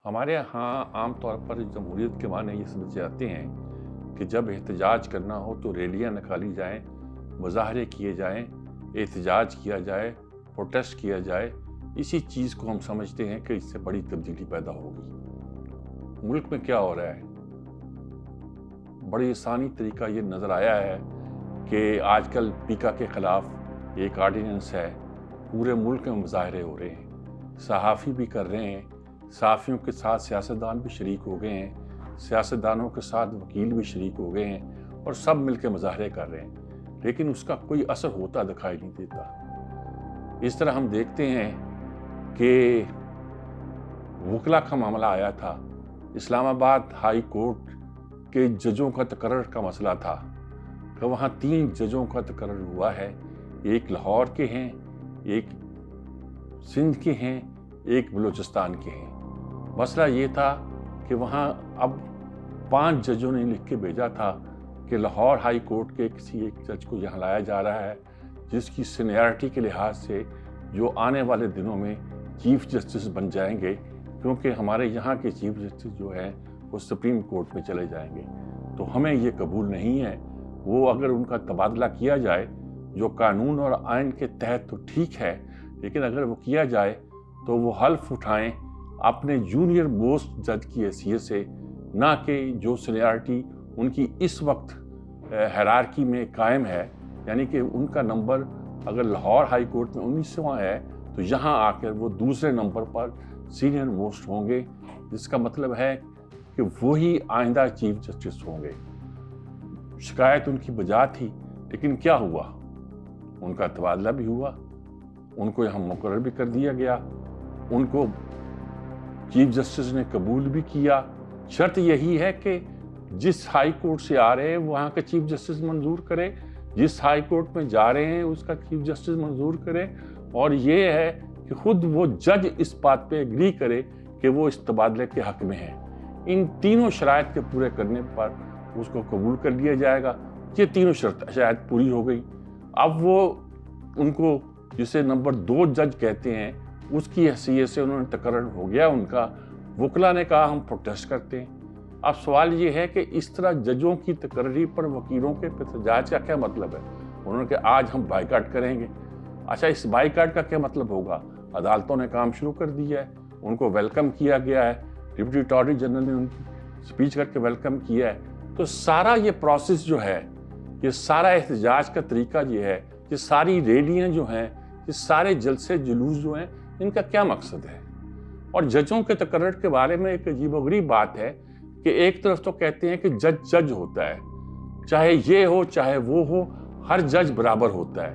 हमारे यहाँ आम तौर पर जमहूरियत के माने ये समझ जाते हैं कि जब एहतजाज करना हो तो रैलियाँ निकाली जाएं, मुजाहरे किए जाएं, एहतजाज किया जाए, प्रोटेस्ट किया जाए। इसी चीज़ को हम समझते हैं कि इससे बड़ी तब्दीली पैदा होगी। मुल्क में क्या हो रहा है? बड़ी आसानी तरीका ये नज़र आया है कि आजकल पीका के ख़िलाफ़ एक आर्डिनेंस है, पूरे मुल्क में मुजाहरे हो रहे हैं, सहाफ़ी भी कर रहे हैं, सहाफ़ियों के साथ सियासतदान भी शरीक हो गए हैं, सियासतदानों के साथ वकील भी शरीक हो गए हैं और सब मिलकर मुजाहरे कर रहे हैं, लेकिन उसका कोई असर होता दिखाई नहीं देता। इस तरह हम देखते हैं कि वकला का मामला आया था, इस्लामाबाद हाई कोर्ट के जजों का तकर्रर का मसला था कि वहाँ 3 जजों का तकर्रर हुआ है, एक लाहौर के हैं, एक सिंध के हैं, एक बलूचिस्तान के हैं। मसला ये था कि वहाँ अब 5 जजों ने लिख के भेजा था कि लाहौर हाई कोर्ट के किसी एक जज को यहाँ लाया जा रहा है जिसकी सीनियरिटी के लिहाज से जो आने वाले दिनों में चीफ जस्टिस बन जाएंगे, क्योंकि हमारे यहाँ के चीफ जस्टिस जो हैं वो सुप्रीम कोर्ट में चले जाएंगे। तो हमें ये कबूल नहीं है। वो अगर उनका तबादला किया जाए जो कानून और आइन के तहत तो ठीक है, लेकिन अगर वो किया जाए तो वो हल्फ उठाएं अपने जूनियर मोस्ट जज की हैसियत से, ना कि जो सीनियरिटी उनकी इस वक्त हायरार्की में कायम है, यानी कि उनका नंबर अगर लाहौर हाई कोर्ट में 19वां है तो यहाँ आकर वो दूसरे नंबर पर सीनियर मोस्ट होंगे, जिसका मतलब है कि वही आइंदा चीफ जस्टिस होंगे। शिकायत उनकी बजा थी, लेकिन क्या हुआ? उनका तबादला भी हुआ, उनको यहाँ मुकर्रर भी कर दिया गया, उनको चीफ जस्टिस ने कबूल भी किया। शर्त यही है कि जिस हाई कोर्ट से आ रहे हैं वहाँ का चीफ जस्टिस मंजूर करे, जिस हाई कोर्ट में जा रहे हैं उसका चीफ जस्टिस मंजूर करे, और ये है कि खुद वो जज इस बात पे एग्री करे कि वो इस तबादले के हक में है। इन तीनों शराइत के पूरे करने पर उसको कबूल कर लिया जाएगा। ये तीनों शर्त शायद पूरी हो गई। अब वो उनको जिसे नंबर 2 जज कहते हैं उसकी हैसियत से उन्होंने तकर्रर हो गया उनका। वकला ने कहा हम प्रोटेस्ट करते हैं। अब सवाल ये है कि इस तरह जजों की तकर्री पर वकीलों के एहतजाज का क्या मतलब है? उन्होंने कहा आज हम बाइकाट करेंगे। अच्छा, इस बाइकाट का क्या मतलब होगा? अदालतों ने काम शुरू कर दिया है, उनको वेलकम किया गया है, डिप्टी अटॉर्नी जनरल ने उनकी स्पीच करके वेलकम किया है। तो सारा ये प्रोसेस जो है, ये सारा एहतजाज का तरीका ये है, ये सारी रैलियाँ जो हैं, ये सारे जलसे जुलूस जो हैं, इनका क्या मकसद है? और जजों के तकर्रर के बारे में एक अजीबोगरीब बात है कि एक तरफ तो कहते हैं कि जज जज होता है, चाहे ये हो चाहे वो हो, हर जज बराबर होता है,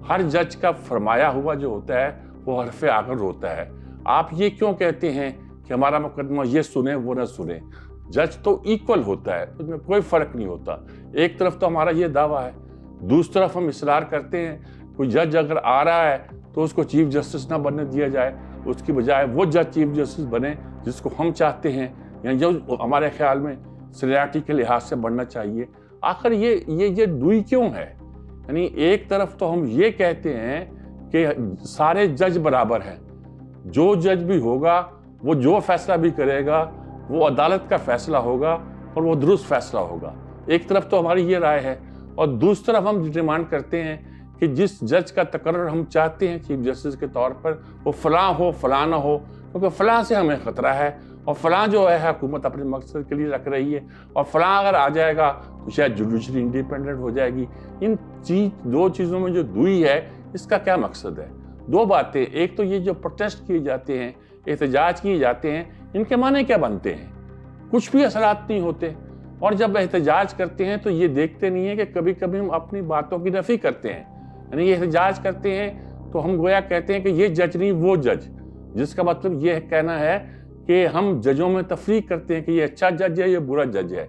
हर जज का फरमाया हुआ जो होता है वो हरफ आखिर होता है। आप ये क्यों कहते हैं कि हमारा मुकदमा ये सुने वो ना सुने? जज तो इक्वल होता है, उसमें कोई फ़र्क नहीं होता। एक तरफ तो हमारा ये दावा है, दूसरी तरफ हम इसरार करते हैं कोई जज अगर आ रहा है तो उसको चीफ जस्टिस ना बनने दिया जाए, उसकी बजाय वो जज चीफ जस्टिस बने जिसको हम चाहते हैं या जो हमारे ख्याल में सीनियरिटी के लिहाज से बनना चाहिए। आखिर ये दुई क्यों है? यानी एक तरफ तो हम ये कहते हैं कि सारे जज बराबर हैं, जो जज भी होगा वो जो फैसला भी करेगा वो अदालत का फैसला होगा और वो दुरुस्त फैसला होगा। एक तरफ तो हमारी ये राय है, और दूसरी तरफ हम डिमांड करते हैं कि जिस जज का तकर्रर हम चाहते हैं चीफ जस्टिस के तौर पर, वो फलां हो फलां ना हो, क्योंकि फलां से हमें ख़तरा है और फलां जो है हुकूमत अपने मकसद के लिए रख रही है, और फलां अगर आ जाएगा तो शायद जुडिशरी इंडिपेंडेंट हो जाएगी। इन दो चीज़ों में जो दुई है, इसका क्या मकसद है? 2 बातें। एक तो ये जो प्रोटेस्ट किए जाते हैं, एहतजाज किए जाते हैं, इनके माने क्या बनते हैं? कुछ भी असरात नहीं होते। और जब एहतजाज करते हैं तो ये देखते नहीं है कि कभी कभी हम अपनी बातों की नफ़ी करते हैं। यानी ये एहतजाज करते हैं तो हम गोया कहते हैं कि ये जज नहीं वो जज, जिसका मतलब ये कहना है कि हम जजों में तफरीक करते हैं कि ये अच्छा जज है, ये बुरा जज है।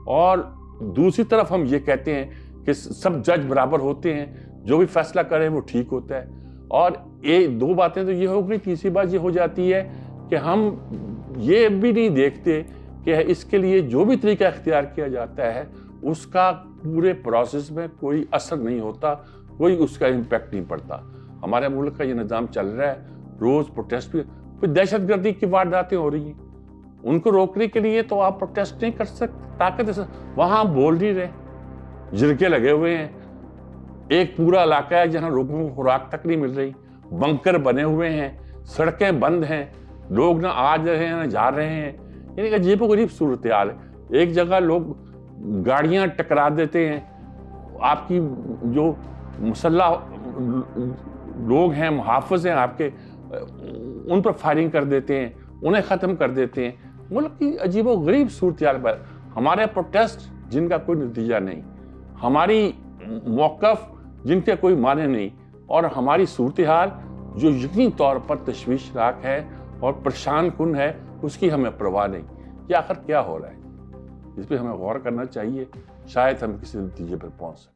और दूसरी तरफ हम ये कहते हैं कि सब जज बराबर होते हैं, जो भी फैसला करें वो ठीक होता है। और ये 2 बातें तो ये हो गई। तीसरी बात ये हो जाती है कि हम ये भी नहीं देखते कि इसके लिए जो भी तरीका इख्तियार किया जाता है उसका पूरे प्रोसेस में कोई असर नहीं होता, कोई उसका इम्पैक्ट नहीं पड़ता। हमारे मुल्क का ये निज़ाम चल रहा है, रोज़ प्रोटेस्ट भी, फिर दहशतगर्दी की वारदातें हो रही हैं। ان کو روکنے کے لیے تو آپ پروٹیسٹ نہیں کر سکتے، طاقت وہاں بول نہیں رہے، جرگے لگے ہوئے ہیں، ایک پورا علاقہ ہے جہاں لوگوں کو خوراک تک نہیں مل رہی، بنکر بنے ہوئے ہیں، سڑکیں بند ہیں، لوگ نہ آ رہے ہیں نہ جا رہے ہیں، یعنی کہ عجیب و غریب صورتحال ہے۔ ایک جگہ لوگ گاڑیاں ٹکرا دیتے ہیں، آپ کی جو مسلح لوگ ہیں، محافظ ہیں آپ کے، ان پر فائرنگ کر دیتے ہیں، انہیں ختم کر دیتے ہیں۔ ملک کی عجیب و غریب صورتحال پر ہمارے پروٹیسٹ جن کا کوئی نتیجہ نہیں، ہماری موقف جن کے کوئی معنی نہیں، اور ہماری صورتحال جو یقینی طور پر تشویشناک ہے اور پریشان کن ہے، اس کی ہمیں پرواہ نہیں۔ یہ آخر کیا ہو رہا ہے؟ اس پہ ہمیں غور کرنا چاہیے، شاید ہم کسی نتیجے پر پہنچ سکیں۔